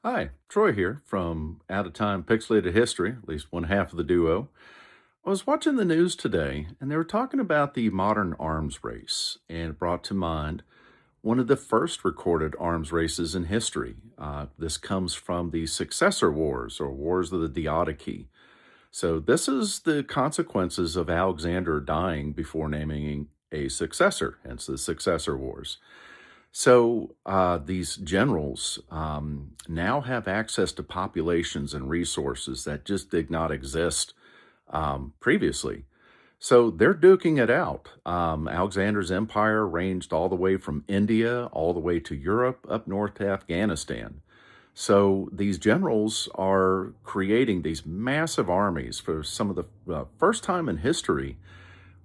Hi, Troy here from Out of Time Pixelated History, at least one half of the duo. I was watching the news today and they were talking about the modern arms race, and it brought to mind one of the first recorded arms races in history. This comes from the Successor Wars or Wars of the Diadochi. So, this is the consequences of Alexander dying before naming a successor, hence the Successor Wars. These generals now have access to populations and resources that just did not exist previously. So they're duking it out. Alexander's empire ranged all the way from India all the way to Europe, up north to Afghanistan. So these generals are creating these massive armies for some of the first time in history.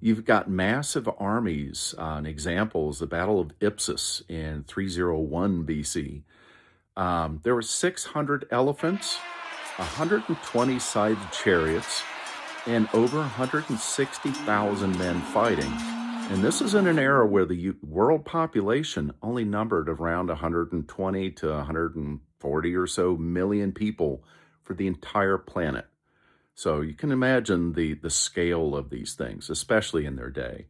You've got massive armies. An example is the Battle of Ipsus in 301 BC. There were 600 elephants, 120 sided chariots, and over 160,000 men fighting. And this is in an era where the world population only numbered around 120 to 140 or so million people for the entire planet. So you can imagine the scale of these things, especially in their day.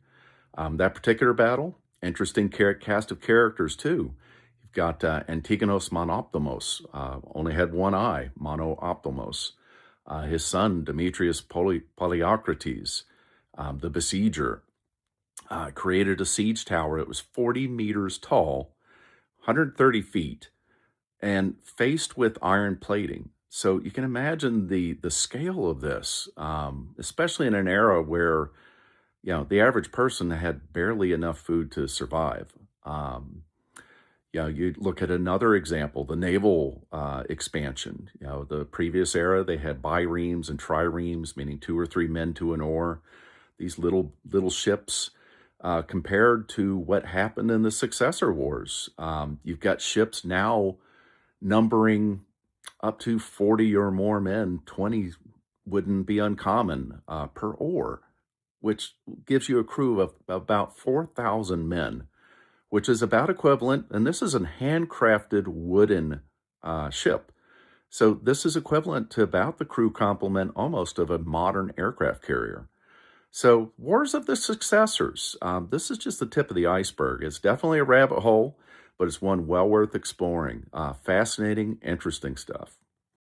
That particular battle, interesting cast of characters too. You've got Antigonos Monoptamos, only had one eye, Monooptamos. His son, Demetrius Polyocrates, the besieger, created a siege tower. It was 40 meters tall, 130 feet, and faced with iron plating. So you can imagine the scale of this, especially in an era where the average person had barely enough food to survive. You look at another example, the naval expansion. The previous era they had biremes and triremes, meaning two or three men to an oar. These little ships. Compared to what happened in the successor wars, you've got ships now numbering up to 40 or more men. 20 wouldn't be uncommon per oar, which gives you a crew of about 4,000 men, which is about equivalent, and this is a handcrafted wooden ship. So this is equivalent to about the crew complement almost of a modern aircraft carrier. So, Wars of the Successors. This is just the tip of the iceberg. It's definitely a rabbit hole, but it's one well worth exploring. Fascinating, interesting stuff.